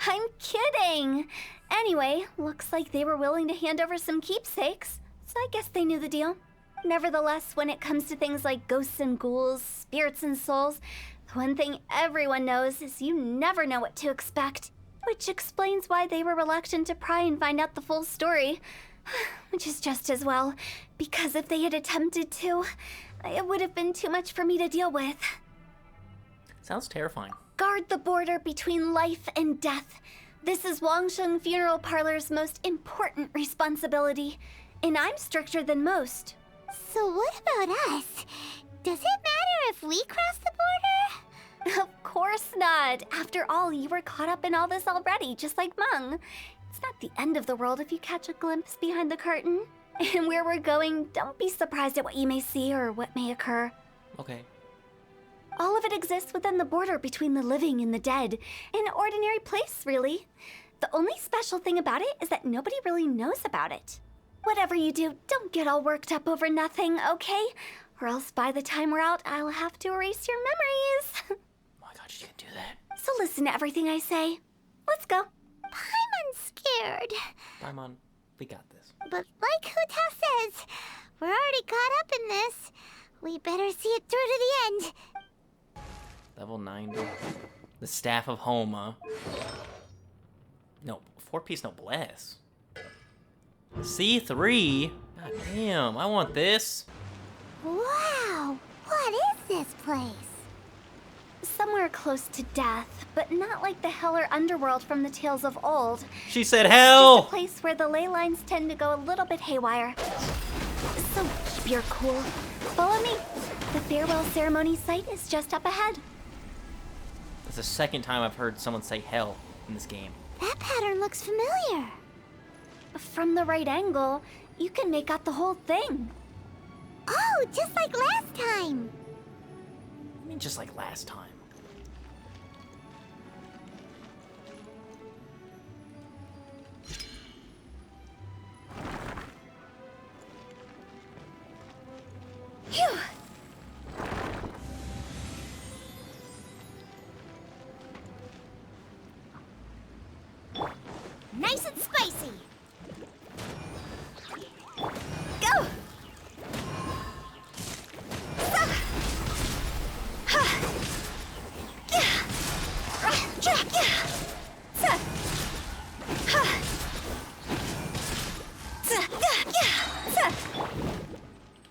I'm kidding. Anyway, looks like they were willing to hand over some keepsakes, so I guess they knew the deal. Nevertheless, when it comes to things like ghosts and ghouls, spirits and souls, the one thing everyone knows is you never know what to expect. Which explains why they were reluctant to pry and find out the full story. Which is just as well, because if they had attempted to, it would have been too much for me to deal with. Sounds terrifying. Guard the border between life and death. This is Wangsheng Funeral Parlor's most important responsibility, and I'm stricter than most. So what about us? Does it matter if we cross the border? Of course not. After all, you were caught up in all this already, just like Meng. It's not the end of the world if you catch a glimpse behind the curtain. And where we're going, don't be surprised at what you may see or what may occur. Okay. All of it exists within the border between the living and the dead. An ordinary place, really. The only special thing about it is that nobody really knows about it. Whatever you do, don't get all worked up over nothing, okay? Or else by the time we're out, I'll have to erase your memories. Oh my god, you can do that. So listen to everything I say. Let's go. Paimon's scared. Paimon, we got this. But like Huta says, we're already caught up in this. We better see it through to the end. Level 90. The Staff of Homa. No, 4-piece noblesse. C3? God damn, I want this. Wow, what is this place? Somewhere close to death, but not like the hell or underworld from the tales of old. She said Just hell! a place where the ley lines tend to go a little bit haywire. So keep your cool. Follow me. The farewell ceremony site is just up ahead. That's the second time I've heard someone say hell in this game. That pattern looks familiar. From the right angle, you can make out the whole thing. Oh, just like last time. I mean, just like last time. Phew! Nice and spicy. Go!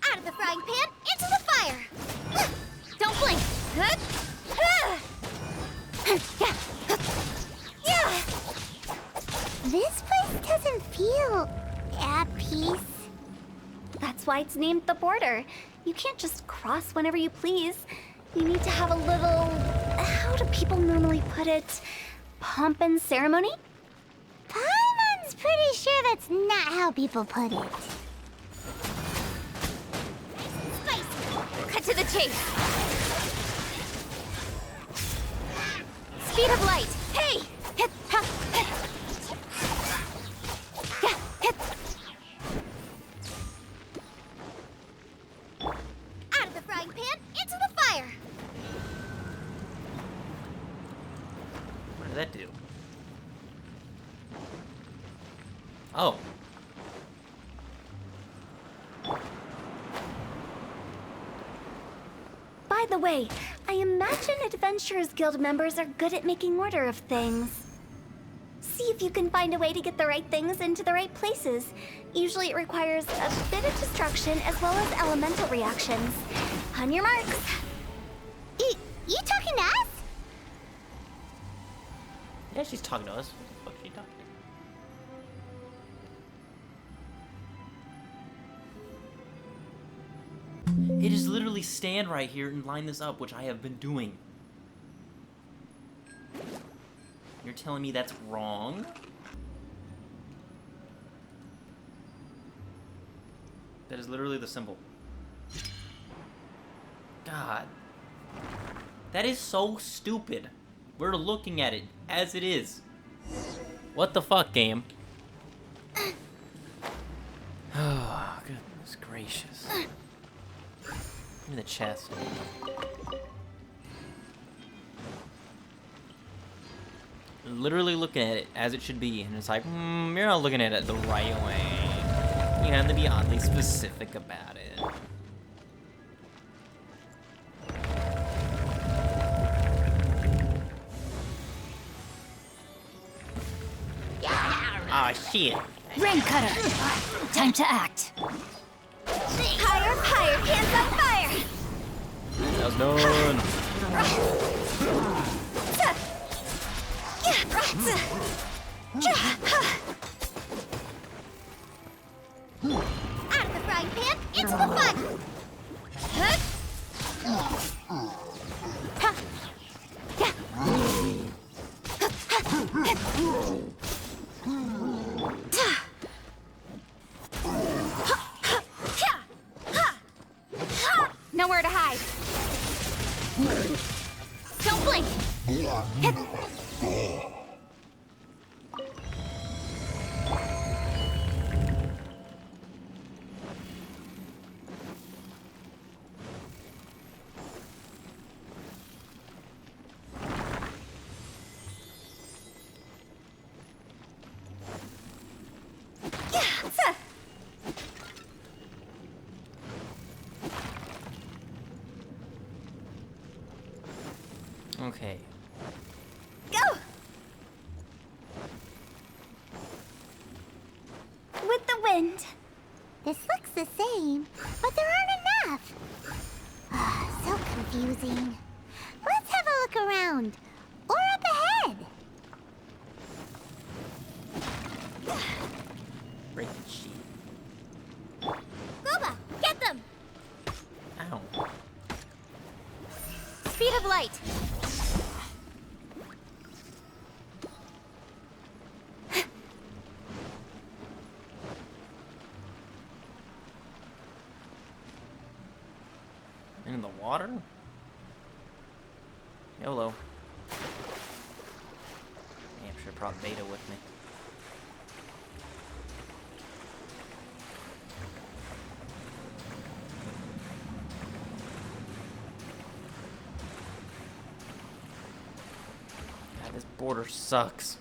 Out of the frying pan, into the fire. Don't blink. This place doesn't feel at peace. That's why it's named the border. You can't just cross whenever you please. You need to have a little... How do people normally put it? Pomp and ceremony? Paimon's pretty sure that's not how people put it. Spicy. Cut to the chase. Speed of light. Hey! Hit, ha, hit. Yeah, hit. Out of the frying pan, into the fire. What did that do? Oh. By the way, I imagine Adventurers Guild members are good at making order of things. See if you can find a way to get the right things into the right places. Usually it requires a bit of destruction as well as elemental reactions. On your marks. You talking to us? Yeah, she's talking to us. What the fuck is she talking to? It is literally stand right here and line this up, which I have been doing. You're telling me that's wrong? That is literally the symbol. God. That is so stupid. We're looking at it as it is. What the fuck, game? Oh, goodness gracious. Give me the chest. Literally looking at it as it should be, and it's like, you're not looking at it the right way. You have to be oddly specific about it. Oh shit. Rain cutter. Time to act. Higher, higher, hands on fire. That was done. Out of the frying pan, into the fire! Nowhere to hide. Don't blink! Okay. Go! With the wind. This looks the same, but there aren't enough. So confusing. Let's have a look around. Or up ahead. Break the sheet. Boba, get them! Ow. Speed of light. In the water? YOLO. Damn, should have brought Beta with me. God, this border sucks.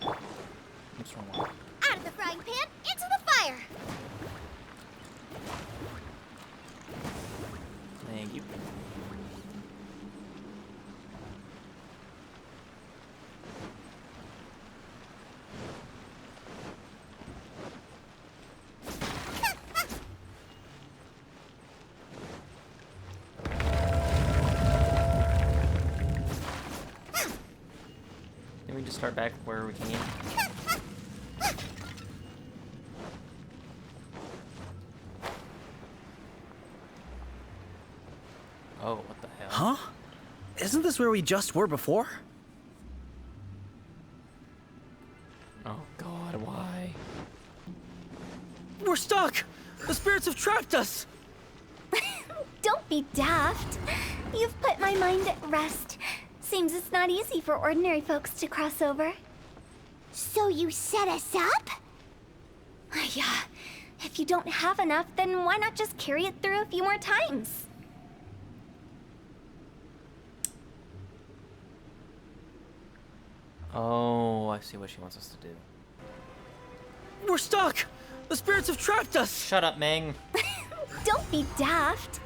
What's wrong with it? Out of the frying pan, into the fire. Thank you. Can we just start back where we came? Oh, what the hell? Huh? Isn't this where we just were before? Oh god, why? We're stuck! The spirits have trapped us! Don't be daft. You've put my mind at rest. Seems it's not easy for ordinary folks to cross over. So you set us up? Yeah. If you don't have enough, then why not just carry it through a few more times? Oh, I see what she wants us to do. We're stuck! The spirits have trapped us! Shut up, Meng. Don't be daft.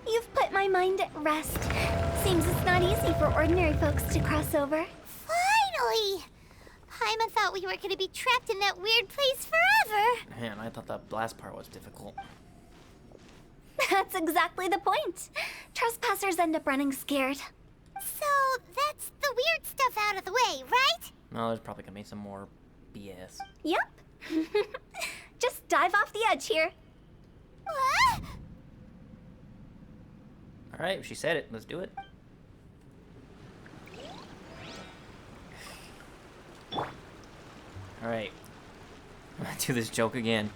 You've put my mind at rest. Seems it's not easy for ordinary folks to cross over. Finally! time I thought we were gonna be trapped in that weird place forever. Man, I thought that last part was difficult. That's exactly the point. Trespassers end up running scared. So that's the weird stuff out of the way, right? No, there's probably gonna be some more BS. Yep. Just dive off the edge here. What? Alright, she said it. Let's do it. Alright. I'm gonna do this joke again.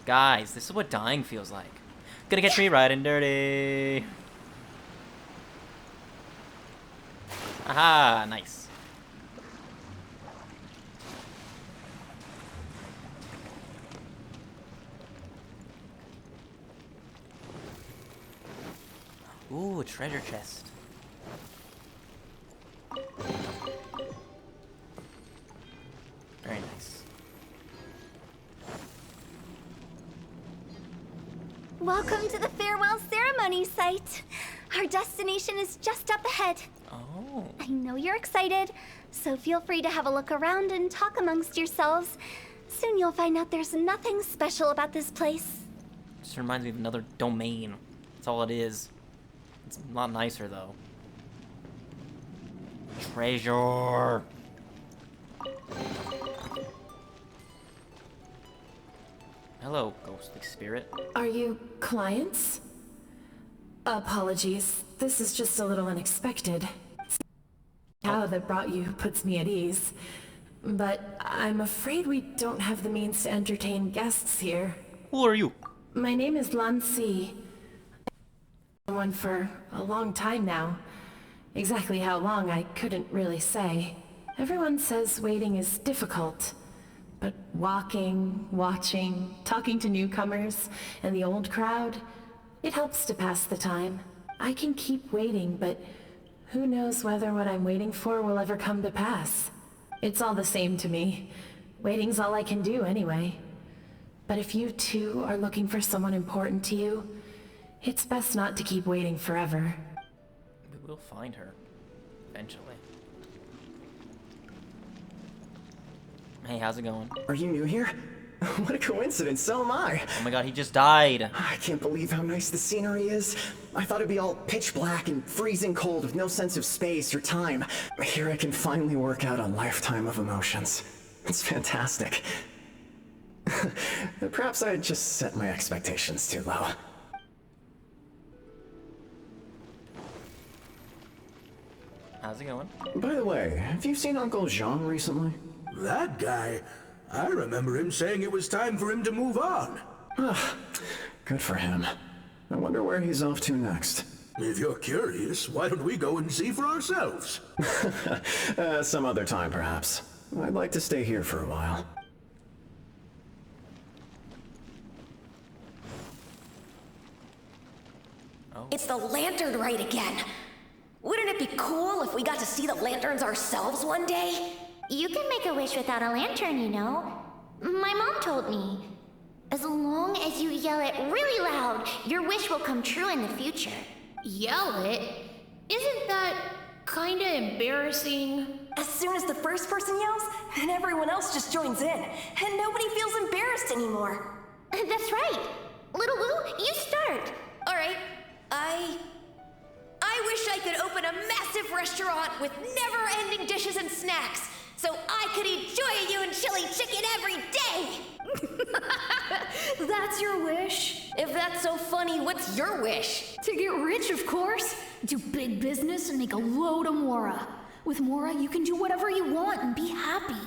Guys, this is what dying feels like. Gonna catch me riding dirty. Aha, nice. Ooh, a treasure chest. Very nice. Welcome to the farewell ceremony site. Our destination is just up ahead. Oh. I know you're excited, so feel free to have a look around and talk amongst yourselves. Soon you'll find out there's nothing special about this place. Just reminds me of another domain. That's all it is. It's a lot nicer though. Treasure. Hello, ghostly spirit. Are you clients? Apologies. This is just a little unexpected. How that brought you puts me at ease. But I'm afraid we don't have the means to entertain guests here. Who are you? My name is Lan Si. I've been one for a long time now. Exactly how long, I couldn't really say. Everyone says waiting is difficult. But walking, watching, talking to newcomers, and the old crowd, it helps to pass the time. I can keep waiting, but who knows whether what I'm waiting for will ever come to pass. It's all the same to me. Waiting's all I can do anyway. But if you too are looking for someone important to you, it's best not to keep waiting forever. We will find her. Eventually. Hey, how's it going? Are you new here? What a coincidence, so am I. Oh my god, he just died. I can't believe how nice the scenery is. I thought it'd be all pitch black and freezing cold with no sense of space or time. Here I can finally work out a lifetime of emotions. It's fantastic. Perhaps I just set my expectations too low. How's it going? By the way, have you seen Uncle Jean recently? That guy? I remember him saying it was time for him to move on. Good for him. I wonder where he's off to next. If you're curious, why don't we go and see for ourselves? Some other time, perhaps. I'd like to stay here for a while. Oh. It's the lantern rite again. Wouldn't it be cool if we got to see the lanterns ourselves one day? You can make a wish without a lantern, you know. My mom told me. As long as you yell it really loud, your wish will come true in the future. Yell it? Isn't that kinda embarrassing? As soon as the first person yells, then everyone else just joins in, and nobody feels embarrassed anymore. That's right. Little Wu, you start. All right, I wish I could open a massive restaurant with never-ending dishes and snacks, so I could enjoy you and chili chicken every day! That's your wish? If that's so funny, what's your wish? To get rich, of course. Do big business and make a load of Mora. With Mora, you can do whatever you want and be happy.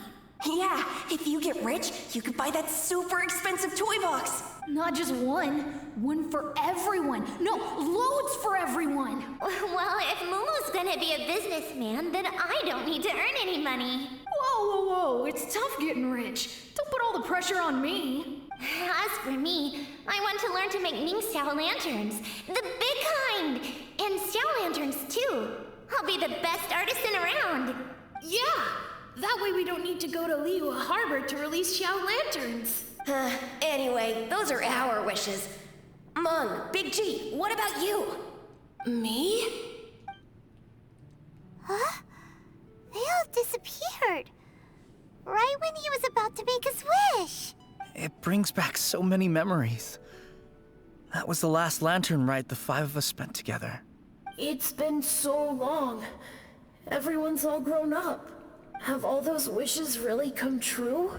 Yeah, if you get rich, you could buy that super expensive toy box. Not just one. One for everyone. No, loads for everyone. Well, if Momo's gonna be a businessman, then I don't need to earn any money. Whoa. It's tough getting rich. Don't put all the pressure on me. As for me, I want to learn to make Ming Xiao lanterns. The big kind! And Xiao lanterns, too. I'll be the best artisan around. Yeah! That way we don't need to go to Liyue Harbor to release Xiao lanterns. Anyway, those are our wishes. Mung, Big G, what about you? Me? Huh? They all disappeared. right when he was about to make his wish. It brings back so many memories. That was the last lantern ride the 5 of us spent together. It's been so long. Everyone's all grown up. Have all those wishes really come true?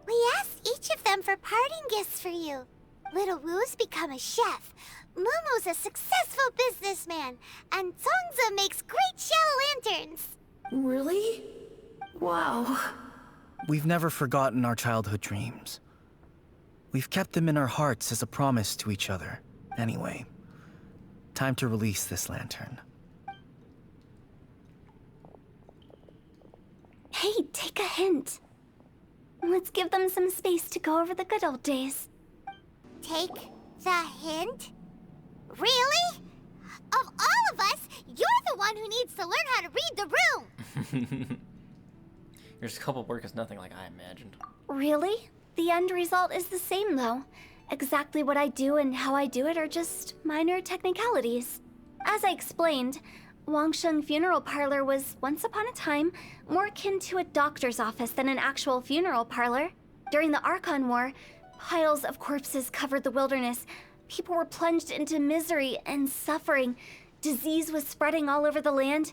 We asked each of them for parting gifts for you. Little Wu's become a chef. Momo's a successful businessman. And Songza makes great shell lanterns. Really? Wow. We've never forgotten our childhood dreams. We've kept them in our hearts as a promise to each other. Anyway, time to release this lantern. Hey, take a hint. Let's give them some space to go over the good old days. Take the hint? Really? Of all of us, you're the one who needs to learn how to read the room. Your scope of work is nothing like I imagined. Really? The end result is the same, though. Exactly what I do and how I do it are just minor technicalities. As I explained, Wangsheng Funeral Parlor was, once upon a time, more akin to a doctor's office than an actual funeral parlor. During the Archon War, piles of corpses covered the wilderness. People were plunged into misery and suffering. Disease was spreading all over the land.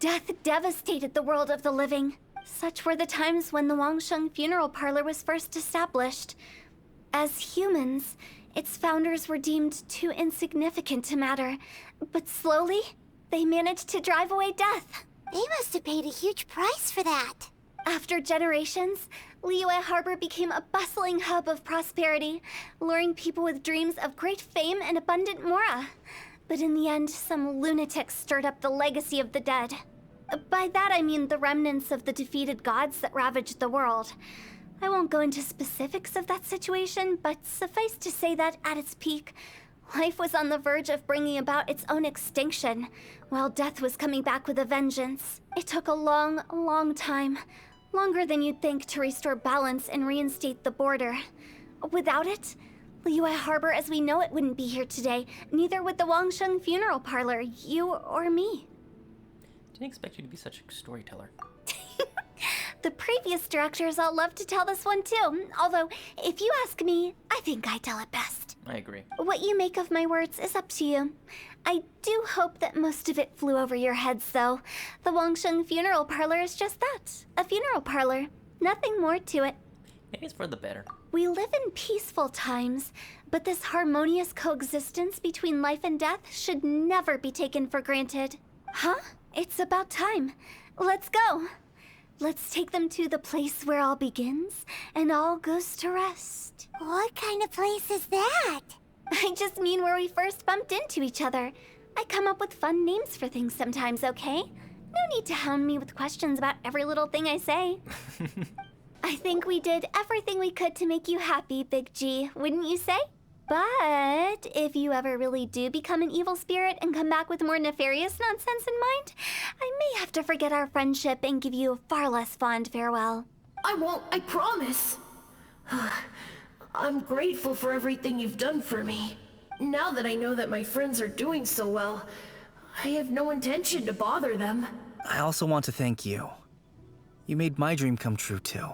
Death devastated the world of the living. Such were the times when the Wangsheng Funeral Parlor was first established. As humans, its founders were deemed too insignificant to matter. But slowly, they managed to drive away death. They must have paid a huge price for that. After generations, Liyue Harbor became a bustling hub of prosperity, luring people with dreams of great fame and abundant mora. But in the end, some lunatics stirred up the legacy of the dead. By that I mean the remnants of the defeated gods that ravaged the world. I won't go into specifics of that situation, but suffice to say that at its peak, life was on the verge of bringing about its own extinction, while death was coming back with a vengeance. It took a long, long time, longer than you'd think, to restore balance and reinstate the border. Without it, Liyue Harbor as we know it wouldn't be here today, neither would the Wangsheng Funeral Parlor, you or me. Didn't expect you to be such a storyteller. The previous directors all loved to tell this one too, although, if you ask me, I think I tell it best. I agree. What you make of my words is up to you. I do hope that most of it flew over your heads, though. The Wangsheng Funeral Parlor is just that, a funeral parlor. Nothing more to it. Maybe it's for the better. We live in peaceful times, but this harmonious coexistence between life and death should never be taken for granted. Huh? It's about time. Let's go. Let's take them to the place where all begins and all goes to rest. What kind of place is that? I just mean where we first bumped into each other. I come up with fun names for things sometimes, okay? No need to hound me with questions about every little thing I say. I think we did everything we could to make you happy, Big G, wouldn't you say? But if you ever really do become an evil spirit and come back with more nefarious nonsense in mind, I may have to forget our friendship and give you a far less fond farewell. I won't, I promise. I'm grateful for everything you've done for me. Now that I know that my friends are doing so well, I have no intention to bother them. I also want to thank you. You made my dream come true too.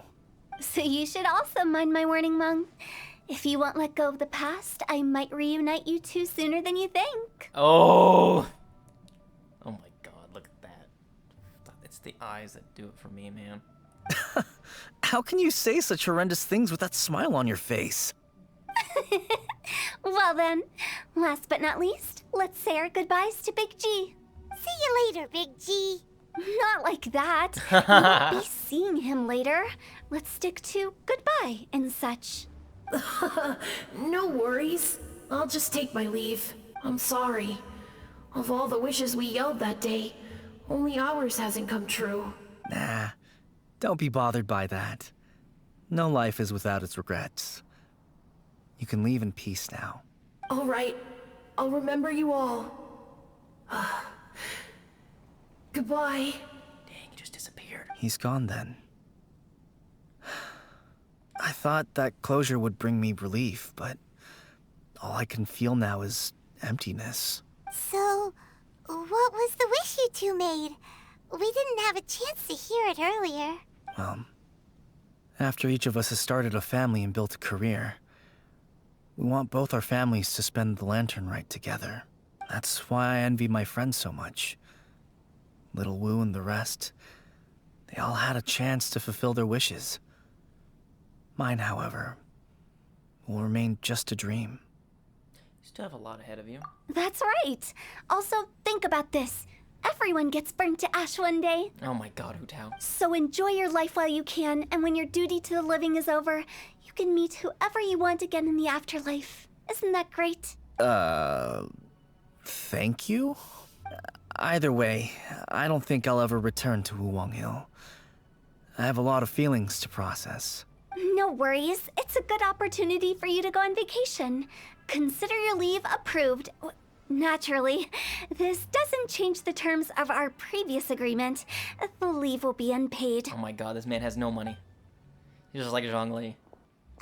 So you should also mind my warning, Mung. If you won't let go of the past, I might reunite you two sooner than you think. Oh! Oh my god, look at that. It's the eyes that do it for me, man. How can you say such horrendous things with that smile on your face? Well then, last but not least, let's say our goodbyes to Big G. See you later, Big G. Not like that. You won't be seeing him later. Let's stick to goodbye and such. No worries. I'll just take my leave. I'm sorry. Of all the wishes we yelled that day, only ours hasn't come true. Nah, don't be bothered by that. No life is without its regrets. You can leave in peace now. All right. I'll remember you all. Goodbye. Dang, he just disappeared. He's gone then. I thought that closure would bring me relief, but all I can feel now is emptiness. So, what was the wish you two made? We didn't have a chance to hear it earlier. Well, after each of us has started a family and built a career, we want both our families to spend the lantern rite together. That's why I envy my friends so much. Little Wu and the rest, they all had a chance to fulfill their wishes. Mine, however, will remain just a dream. You still have a lot ahead of you. That's right. Also, think about this. Everyone gets burnt to ash one day. Oh my god, Hu Tao. So enjoy your life while you can, and when your duty to the living is over, you can meet whoever you want again in the afterlife. Isn't that great? Thank you? Either way, I don't think I'll ever return to Wuwang Hill. I have a lot of feelings to process. No worries. It's a good opportunity for you to go on vacation. Consider your leave approved. Naturally, this doesn't change the terms of our previous agreement. The leave will be unpaid. Oh my god, this man has no money. He's just like Zhongli.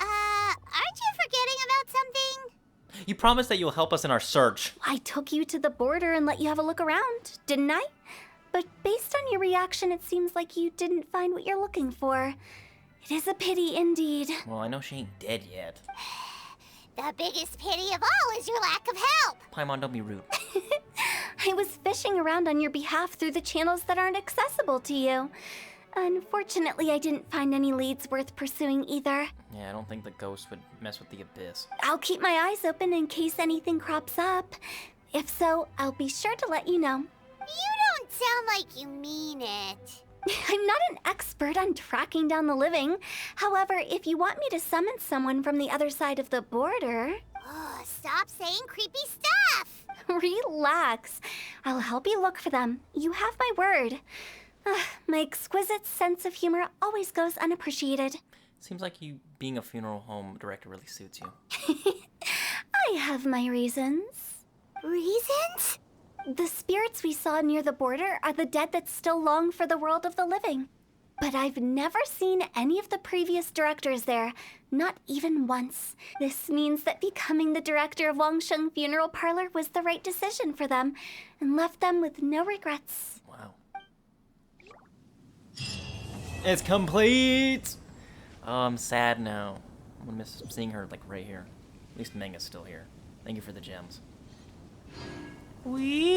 Aren't you forgetting about something? You promised that you'll help us in our search. I took you to the border and let you have a look around, didn't I? But based on your reaction, it seems like you didn't find what you're looking for. It is a pity indeed. Well, I know she ain't dead yet. The biggest pity of all is your lack of help. Paimon, don't be rude. I was fishing around on your behalf through the channels that aren't accessible to you. Unfortunately, I didn't find any leads worth pursuing either. Yeah, I don't think the ghost would mess with the abyss. I'll keep my eyes open in case anything crops up. If so, I'll be sure to let you know. You don't sound like you mean it. I'm not an expert on tracking down the living. However, if you want me to summon someone from the other side of the border... Oh, stop saying creepy stuff! Relax. I'll help you look for them. You have my word. My exquisite sense of humor always goes unappreciated. Seems like you being a funeral home director really suits you. I have my reasons. Reasons? The spirits we saw near the border are the dead that still long for the world of the living. But I've never seen any of the previous directors there, not even once. This means that becoming the director of Wangsheng Funeral Parlor was the right decision for them, and left them with no regrets. Wow. It's complete! Oh, I'm sad now. I'm gonna miss seeing her, like, right here. At least Menga's still here. Thank you for the gems. Wee!